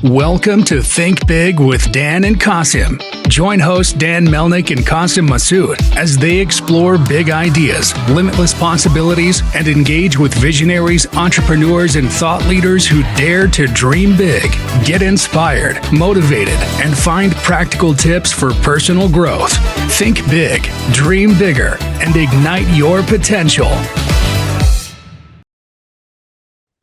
Welcome to Think Big with Dan and Qasim. Join hosts Dan Melnick and Qasim Masood as they explore big ideas, limitless possibilities, and engage with visionaries, entrepreneurs, and thought leaders who dare to dream big, get inspired, motivated, and find practical tips for personal growth. Think big, dream bigger, and ignite your potential.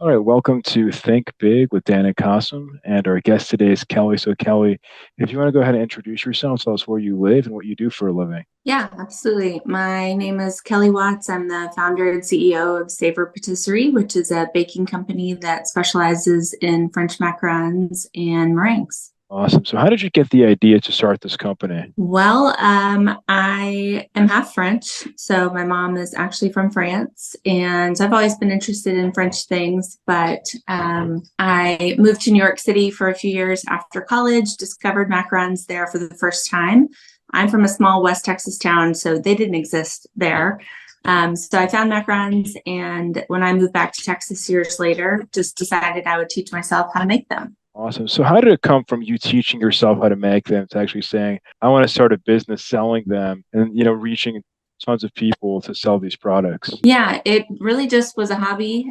All right, welcome to Think Big with Dan and Qasim, and our guest today is Kelli. So, Kelli, if you want to go ahead and introduce yourself, tell us where you live and what you do for a living. Yeah, absolutely. My name is Kelli Watts. I'm the founder and CEO of Savor Patisserie, which is a baking company that specializes in French macarons and meringues. Awesome. So, how did you get the idea to start this company? Well, I am half French, so my mom is actually from France, and I've always been interested in French things, but I moved to New York City for a few years after college, discovered macarons there for the first time. I'm from a small West Texas town, so they didn't exist there. So I found macarons, and when I moved back to Texas years later, just decided I would teach myself how to make them. Awesome. So, how did it come from you teaching yourself how to make them to actually saying, I want to start a business selling them and, reaching tons of people to sell these products? Yeah, it really just was a hobby.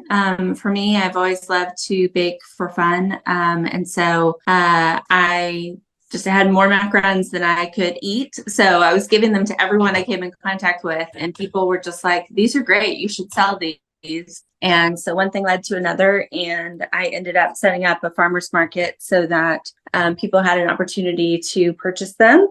For me, I've always loved to bake for fun. And so I just had more macarons than I could eat. So I was giving them to everyone I came in contact with, and people were just like, these are great. You should sell these. And so one thing led to another, and I ended up setting up a farmer's market so that people had an opportunity to purchase them.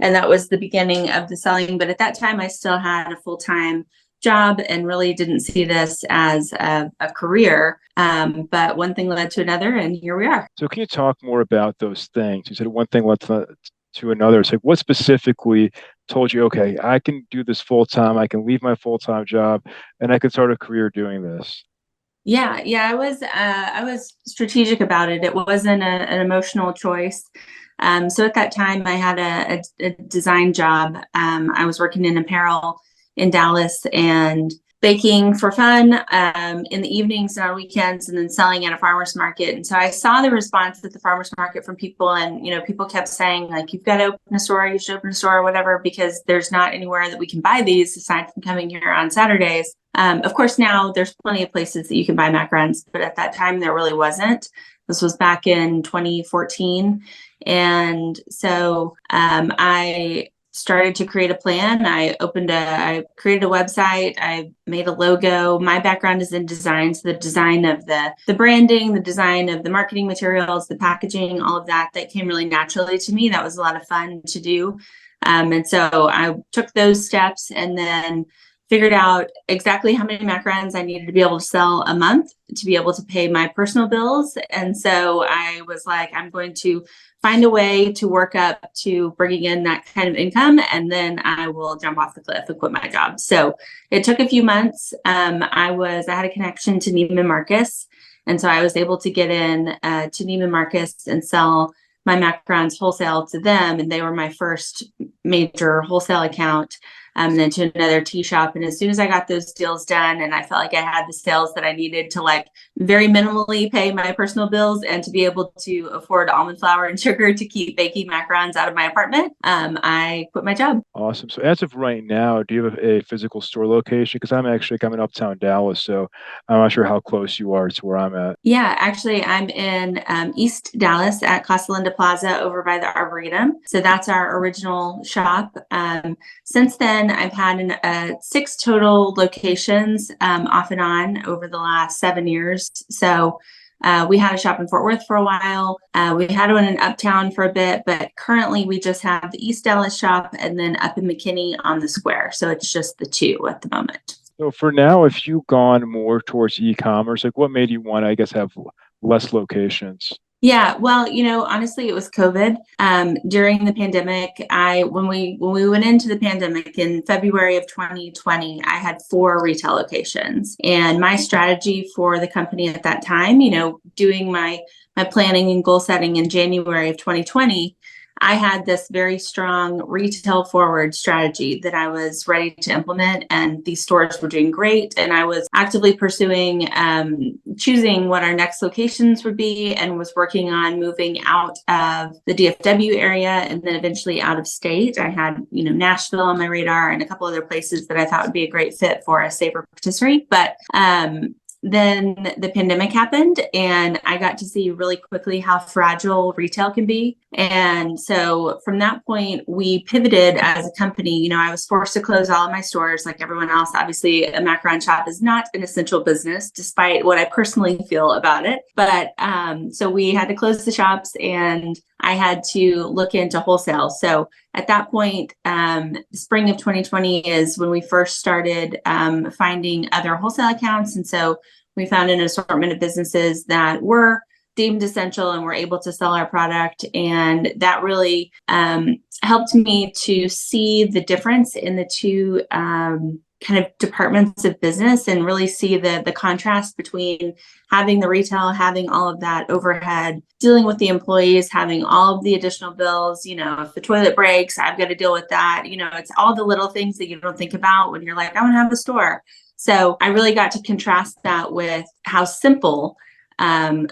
And that was the beginning of the selling. But at that time, I still had a full-time job and really didn't see this as a career. But one thing led to another, and here we are. So, can you talk more about those things? You said one thing led to another. So, what specifically told you, okay, I can do this full time, I can leave my full-time job, and I can start a career doing this? Yeah, I was strategic about it. It wasn't an emotional choice. So at that time, I had a design job. I was working in apparel in Dallas and baking for fun in the evenings and on weekends, and then selling at a farmer's market. And so I saw the response at the farmer's market from people, and people kept saying, like, you've got to open a store, you should open a store or whatever, because there's not anywhere that we can buy these aside from coming here on Saturdays. Of course, now there's plenty of places that you can buy macarons, but at that time there really wasn't. This was back in 2014. And so I started to create a plan. I created a website. I made a logo. My background is in design. So the design of the branding, the design of the marketing materials, the packaging, all of that came really naturally to me. That was a lot of fun to do. And so I took those steps and then figured out exactly how many macarons I needed to be able to sell a month to be able to pay my personal bills. And so I was like, I'm going to find a way to work up to bringing in that kind of income, and then I will jump off the cliff and quit my job. So it took a few months. I had a connection to Neiman Marcus. And so I was able to get in to Neiman Marcus and sell my macarons wholesale to them. And they were my first major wholesale account. And then to another tea shop. And as soon as I got those deals done, and I felt like I had the sales that I needed to very minimally pay my personal bills and to be able to afford almond flour and sugar to keep baking macarons out of my apartment, I quit my job. Awesome. So, as of right now, do you have a physical store location? Because I'm actually coming uptown Dallas, so I'm not sure how close you are to where I'm at. Yeah, actually, I'm in East Dallas at Casa Linda Plaza over by the Arboretum. So that's our original shop. Since then, I've had 6 total locations off and on over the last 7 years. So we had a shop in Fort Worth for a while. We had one in Uptown for a bit, but currently we just have the East Dallas shop and then up in McKinney on the square. So it's just the 2 at the moment. So for now, if you've gone more towards e-commerce, what made you want to, I guess, have less locations? Yeah, well, honestly, it was COVID. During the pandemic, when we went into the pandemic in February of 2020, I had 4 retail locations. And my strategy for the company at that time, doing my planning and goal setting in January of 2020, I had this very strong retail forward strategy that I was ready to implement, and these stores were doing great. And I was actively pursuing choosing what our next locations would be, and was working on moving out of the DFW area and then eventually out of state. I had, Nashville on my radar and a couple other places that I thought would be a great fit for a Savor Patisserie. But then the pandemic happened, and I got to see really quickly how fragile retail can be. And so from that point, we pivoted as a company. I was forced to close all of my stores like everyone else. Obviously, a macaron shop is not an essential business, despite what I personally feel about it. But so we had to close the shops, and I had to look into wholesale. So at that point, spring of 2020 is when we first started finding other wholesale accounts. And so we found an assortment of businesses that were deemed essential and were able to sell our product. And that really helped me to see the difference in the two kind of departments of business, and really see the contrast between having the retail, having all of that overhead, dealing with the employees, having all of the additional bills. If the toilet breaks, I've got to deal with that. It's all the little things that you don't think about when you're like, I want to have a store. So I really got to contrast that with how simple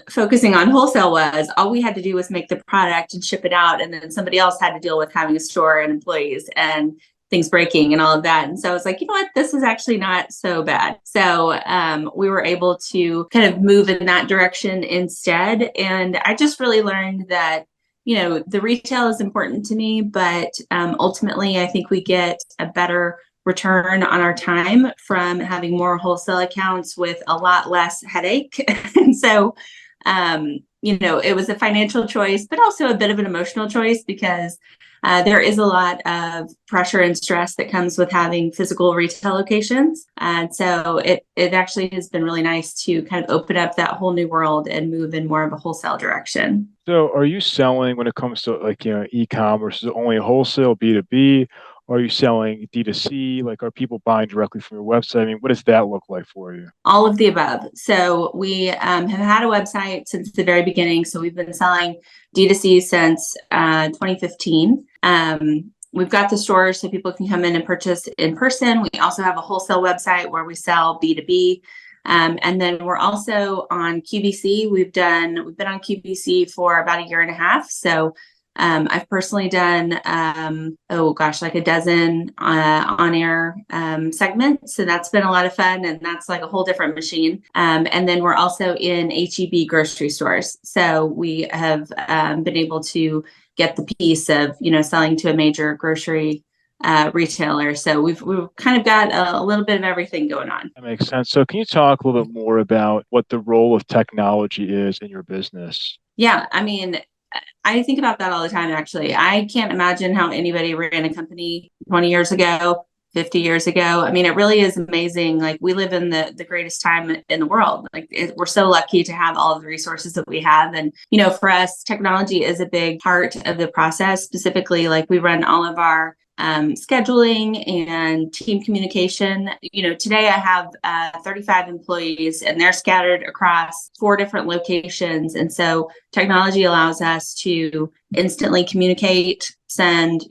focusing on wholesale was. All we had to do was make the product and ship it out, and then somebody else had to deal with having a store and employees and things breaking and all of that. And so I was like, this is actually not so bad. So we were able to kind of move in that direction instead. And I just really learned that, the retail is important to me, but ultimately I think we get a better return on our time from having more wholesale accounts with a lot less headache. And so, it was a financial choice, but also a bit of an emotional choice, because there is a lot of pressure and stress that comes with having physical retail locations. And so it actually has been really nice to kind of open up that whole new world and move in more of a wholesale direction. So are you selling, when it comes to e-commerce, is it only wholesale, B2B? Are you selling D2C? Are people buying directly from your website? I mean, what does that look like for you? All of the above. So we have had a website since the very beginning. So we've been selling D2C since 2015. We've got the stores so people can come in and purchase in person. We also have a wholesale website where we sell B2B. And then we're also on QVC. We've been on QVC for about a year and a half. So I've personally done, like a dozen on-air segments. So that's been a lot of fun, and that's like a whole different machine. And then we're also in HEB grocery stores. So we have been able to get the piece of, selling to a major grocery retailer. So we've kind of got a little bit of everything going on. That makes sense. So can you talk a little bit more about what the role of technology is in your business? Yeah, I mean, I think about that all the time, actually. I can't imagine how anybody ran a company 20 years ago, 50 years ago. I mean, it really is amazing. We live in the greatest time in the world. We're so lucky to have all of the resources that we have. And, for us, technology is a big part of the process. Specifically, we run all of our scheduling and team communication. Today I have 35 employees, and they're scattered across 4 different locations. And so technology allows us to instantly communicate, send,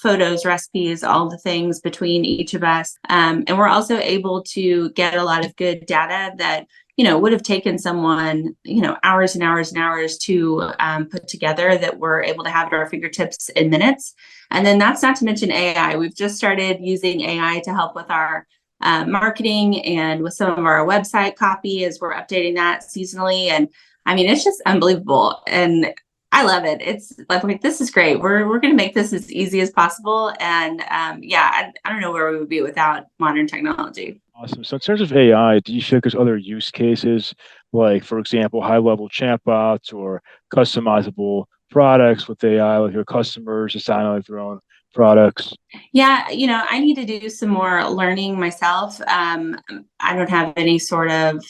photos, recipes, all the things between each of us. And we're also able to get a lot of good data that would have taken someone, hours and hours and hours to put together, that we're able to have at our fingertips in minutes. And then that's not to mention AI. We've just started using AI to help with our marketing and with some of our website copy as we're updating that seasonally. And I mean, it's just unbelievable. And I love it. It's this is great. We're going to make this as easy as possible. And I don't know where we would be without modern technology. Awesome. So in terms of AI, do you think there's other use cases, like, for example, high-level chatbots or customizable products with AI, like your customers design their own products? Yeah, I need to do some more learning myself. I don't have any sort of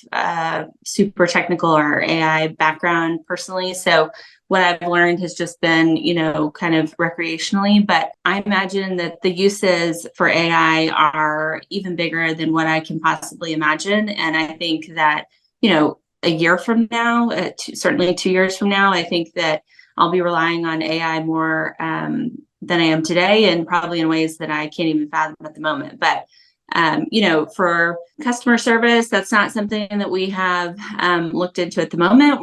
super technical or AI background personally. So what I've learned has just been, kind of recreationally, but I imagine that the uses for AI are even bigger than what I can possibly imagine. And I think that, a year from now, certainly 2 years from now, I think that I'll be relying on AI more than I am today, and probably in ways that I can't even fathom at the moment. But for customer service, that's not something that we have looked into at the moment.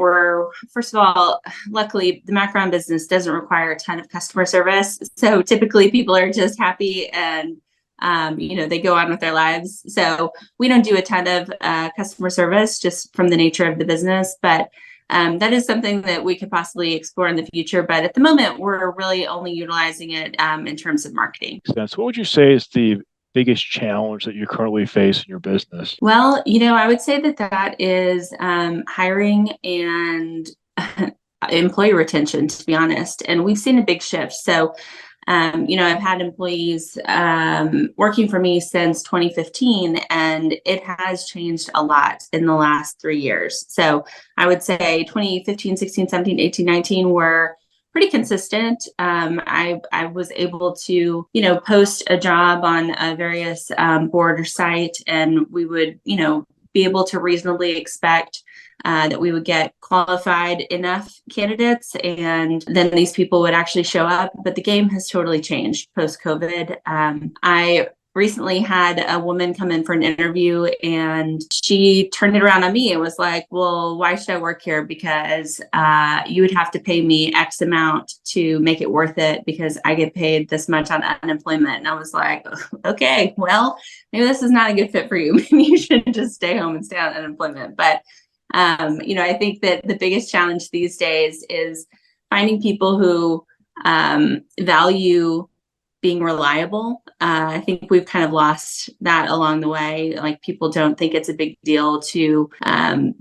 First of all, luckily, the macaron business doesn't require a ton of customer service. So typically people are just happy and, they go on with their lives. So we don't do a ton of customer service just from the nature of the business. But that is something that we could possibly explore in the future. But at the moment, we're really only utilizing it in terms of marketing. What would you say is the biggest challenge that you currently face in your business? Well, I would say that is hiring and employee retention, to be honest. And we've seen a big shift. So, I've had employees working for me since 2015, and it has changed a lot in the last 3 years. So I would say 2015, 16, 17, 18, 19 were pretty consistent. I was able to, post a job on a various board or site, and we would, be able to reasonably expect that we would get qualified enough candidates, and then these people would actually show up. But the game has totally changed post-COVID. I recently had a woman come in for an interview, and she turned it around on me and was like, well, why should I work here? Because you would have to pay me X amount to make it worth it, because I get paid this much on unemployment. And I was like, okay, well, maybe this is not a good fit for you. Maybe you should just stay home and stay on unemployment. But I think that the biggest challenge these days is finding people who value being reliable. I think we've kind of lost that along the way. Like, people don't think it's a big deal to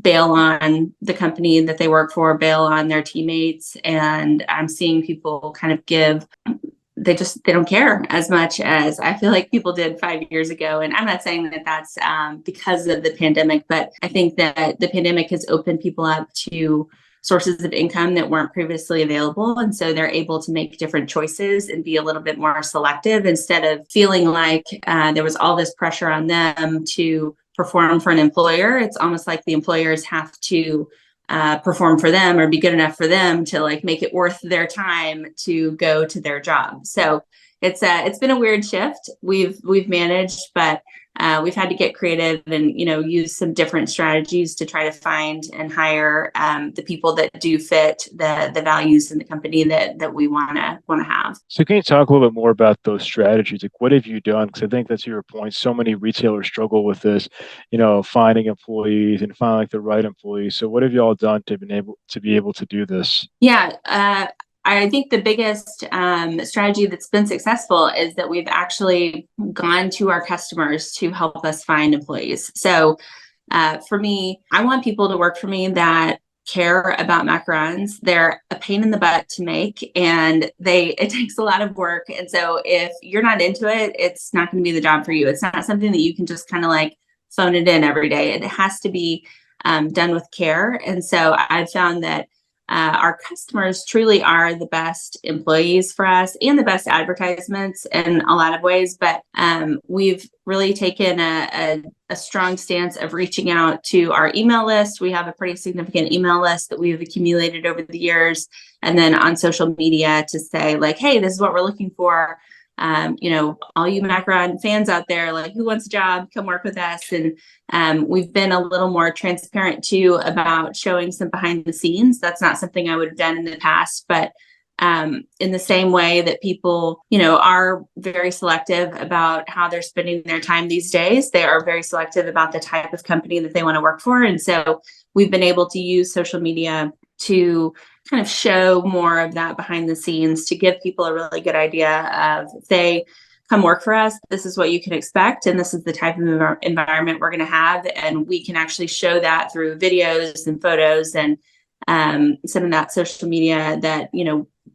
bail on the company that they work for, bail on their teammates. And I'm seeing people kind of they don't care as much as I feel like people did 5 years ago. And I'm not saying that that's because of the pandemic, but I think that the pandemic has opened people up to sources of income that weren't previously available. And so they're able to make different choices and be a little bit more selective, instead of feeling like there was all this pressure on them to perform for an employer. It's almost like the employers have to perform for them or be good enough for them to like make it worth their time to go to their job. So it's been a weird shift. We've managed, but we've had to get creative and use some different strategies to try to find and hire the people that do fit the values in the company that we want to have. So can you talk a little bit more about those strategies? Like, what have you done? Because I think that's your point. So many retailers struggle with this, finding employees and finding like the right employees. So what have you all done to be able to do this? Yeah. I think the biggest strategy that's been successful is that we've actually gone to our customers to help us find employees. So for me, I want people to work for me that care about macarons. They're a pain in the butt to make, and it takes a lot of work. And so if you're not into it, it's not going to be the job for you. It's not something that you can just kind of like phone it in every day. It has to be done with care. And so I've found that our customers truly are the best employees for us and the best advertisements in a lot of ways. But we've really taken a strong stance of reaching out to our email list. We have a pretty significant email list that we've accumulated over the years. And then on social media to say like, hey, this is what we're looking for. All you macaron fans out there, like, who wants a job, come work with us. And we've been a little more transparent too about showing some behind the scenes. That's not something I would have done in the past, but in the same way that people, are very selective about how they're spending their time these days, they are very selective about the type of company that they want to work for. And so we've been able to use social media to kind of show more of that behind the scenes, to give people a really good idea of, if they come work for us, this is what you can expect, and this is the type of environment we're going to have. And we can actually show that through videos and photos and some of that social media that,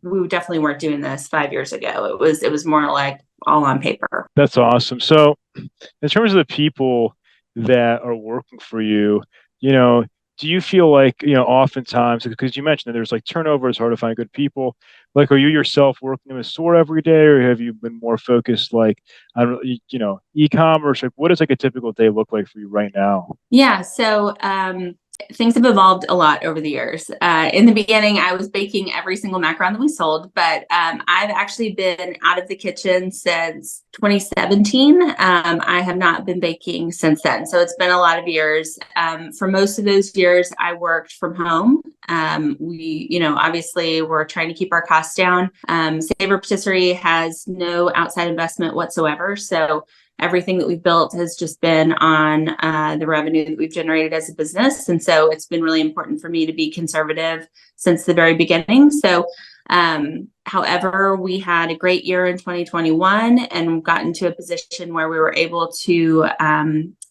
we definitely weren't doing this 5 years ago. It was more like all on paper. That's awesome. So in terms of the people that are working for you, do you feel like, oftentimes, because you mentioned that there's like turnover, it's hard to find good people. Like, are you yourself working in a store every day, or have you been more focused like on, e-commerce? Like, what does like a typical day look like for you right now? Yeah. So things have evolved a lot over the years. In the beginning, I was baking every single macaron that we sold, but I've actually been out of the kitchen since 2017. I have not been baking since then. So it's been a lot of years. For most of those years, I worked from home. Obviously we're trying to keep our costs down. Savor Patisserie has no outside investment whatsoever. So everything that we've built has just been on the revenue that we've generated as a business. And so it's been really important for me to be conservative since the very beginning. So, however, we had a great year in 2021 and got into a position where we were able to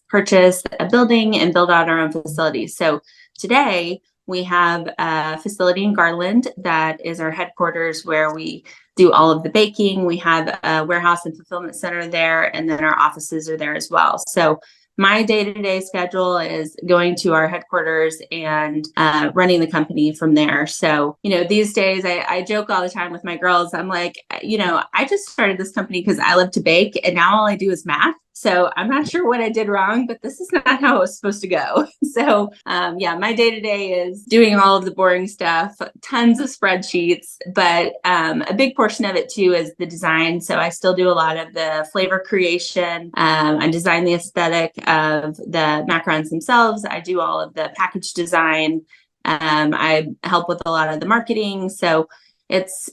purchase a building and build out our own facilities. So today we have a facility in Garland that is our headquarters where we do all of the baking. We have a warehouse and fulfillment center there, and then our offices are there as well. So my day-to-day schedule is going to our headquarters and running the company from there. So, these days I joke all the time with my girls. I'm like, I just started this company because I love to bake, and now all I do is math. So I'm not sure what I did wrong, but this is not how it was supposed to go. So my day-to-day is doing all of the boring stuff, tons of spreadsheets, but a big portion of it too is the design. So I still do a lot of the flavor creation. I design the aesthetic of the macarons themselves. I do all of the package design. I help with a lot of the marketing. So it's,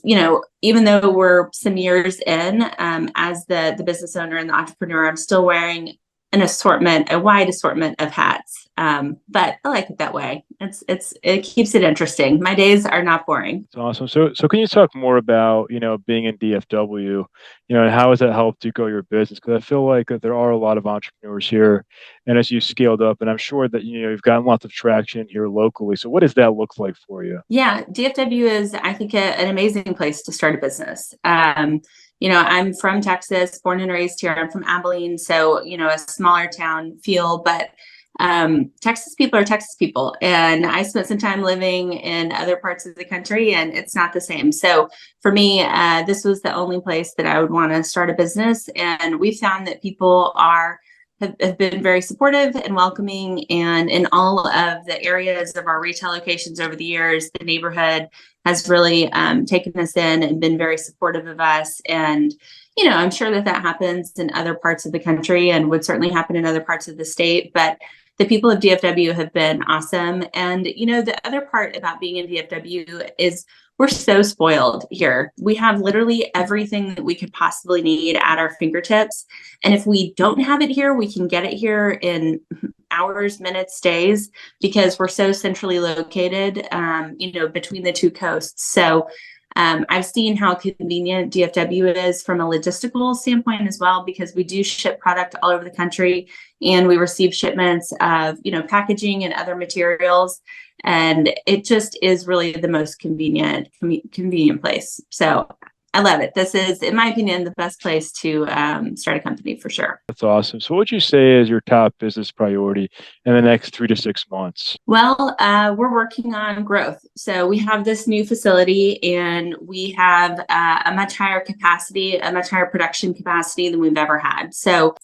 even though we're some years in, as the business owner and the entrepreneur, I'm still wearing a wide assortment of hats. But I like it that way. It keeps it interesting. My days are not boring. That's awesome. So can you talk more about, being in DFW, and how has that helped you grow your business? Because I feel like that there are a lot of entrepreneurs here, and as you scaled up, and I'm sure that, you've gotten lots of traction here locally. So what does that look like for you? Yeah, DFW is, I think, an amazing place to start a business. I'm from Texas, born and raised here. I'm from Abilene, so, a smaller town feel, but Texas people are Texas people. And I spent some time living in other parts of the country, and it's not the same. So for me, this was the only place that I would want to start a business. And we found that people have been very supportive and welcoming. And in all of the areas of our retail locations over the years, the neighborhood has really taken us in and been very supportive of us. And, I'm sure that happens in other parts of the country and would certainly happen in other parts of the state. But the people of DFW have been awesome. And, the other part about being in DFW is we're so spoiled here. We have literally everything that we could possibly need at our fingertips. And if we don't have it here, we can get it here in hours, minutes, days, because we're so centrally located, between the two coasts. So I've seen how convenient DFW is from a logistical standpoint as well, because we do ship product all over the country and we receive shipments of, packaging and other materials. And it just is really the most convenient place. So I love it. This is, in my opinion, the best place to start a company for sure. That's awesome. So what would you say is your top business priority in the next 3 to 6 months? Well, we're working on growth. So we have this new facility and we have a much higher capacity, a much higher production capacity than we've ever had. So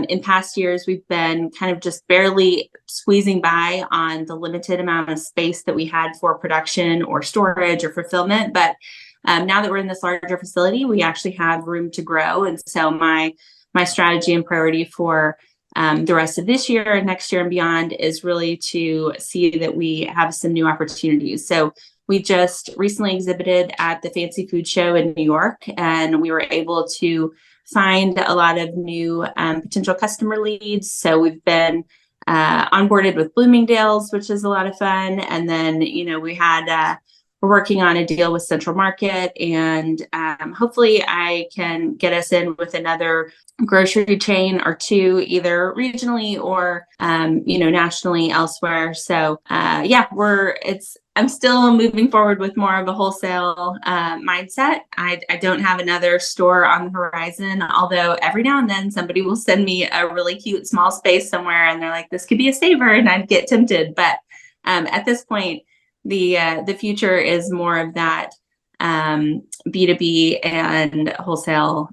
in past years, we've been kind of just barely squeezing by on the limited amount of space that we had for production or storage or fulfillment. But now that we're in this larger facility, we actually have room to grow. And so my strategy and priority for the rest of this year and next year and beyond is really to see that we have some new opportunities. So we just recently exhibited at the Fancy Food Show in New York, and we were able to find a lot of new potential customer leads. So we've been onboarded with Bloomingdale's, which is a lot of fun. And then, we're working on a deal with Central Market, and hopefully I can get us in with another grocery chain or two, either regionally or, nationally elsewhere. So I'm still moving forward with more of a wholesale mindset. I don't have another store on the horizon, although every now and then somebody will send me a really cute small space somewhere and they're like, this could be a Savor, and I'd get tempted. But at this point, the future is more of that B2B and wholesale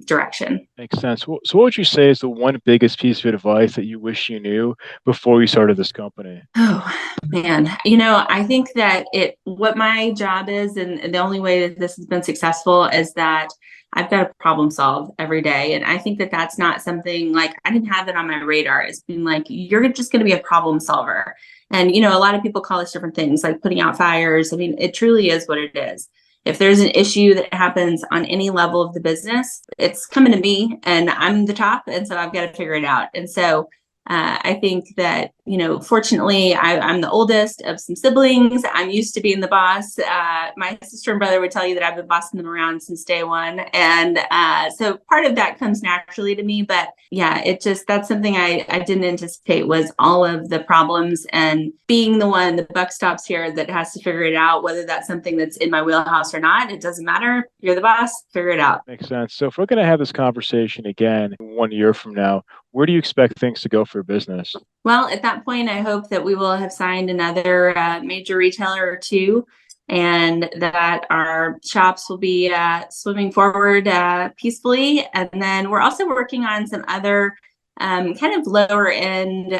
direction. Makes sense. So what would you say is the one biggest piece of advice that you wish you knew before you started this company? Oh man, I think that what my job is, and the only way that this has been successful is that I've got to problem solve every day. And I think that that's not something like I didn't have it on my radar. It's been like, you're just going to be a problem solver. And, a lot of people call this different things like putting out fires. I mean, it truly is what it is. If there's an issue that happens on any level of the business, it's coming to me and I'm the top. And so I've got to figure it out. And so I think that, fortunately, I'm the oldest of some siblings. I'm used to being the boss. My sister and brother would tell you that I've been bossing them around since day one. And so part of that comes naturally to me. But yeah, that's something I didn't anticipate was all of the problems and being the one, the buck stops here that has to figure it out, whether that's something that's in my wheelhouse or not. It doesn't matter. You're the boss, figure it out. Makes sense. So if we're going to have this conversation again 1 year from now, where do you expect things to go for your business? Well, at that point, I hope that we will have signed another major retailer or two, and that our shops will be swimming forward peacefully. And then we're also working on some other kind of lower end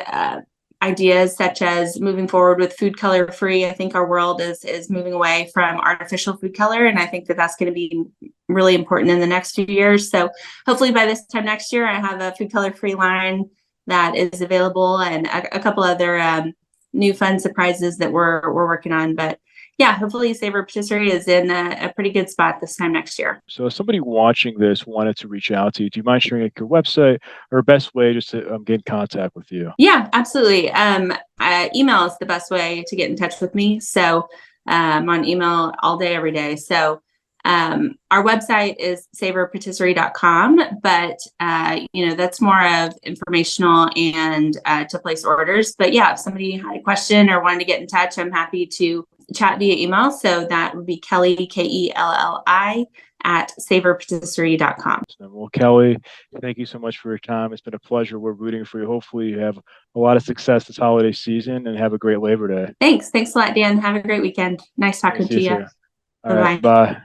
ideas, such as moving forward with food color free. I think our world is moving away from artificial food color, and I think that that's going to be really important in the next few years. So hopefully by this time next year, I have a food color free line that is available, and a couple other new fun surprises that we're working on. But yeah, hopefully Savor Patisserie is in a pretty good spot this time next year. So if somebody watching this wanted to reach out to you, do you mind sharing your website or best way just to get in contact with you? Yeah, absolutely. Email is the best way to get in touch with me. So I'm on email all day, every day. So our website is savorpatisserie.com, but that's more of informational and to place orders. But yeah, if somebody had a question or wanted to get in touch, I'm happy to chat via email. So that would be Kelli, Kelli, at savorpatisserie.com. Well, Kelli, thank you so much for your time. It's been a pleasure. We're rooting for you. Hopefully you have a lot of success this holiday season and have a great Labor Day. Thanks a lot, Dan. Have a great weekend. Nice talking to you. All right, bye.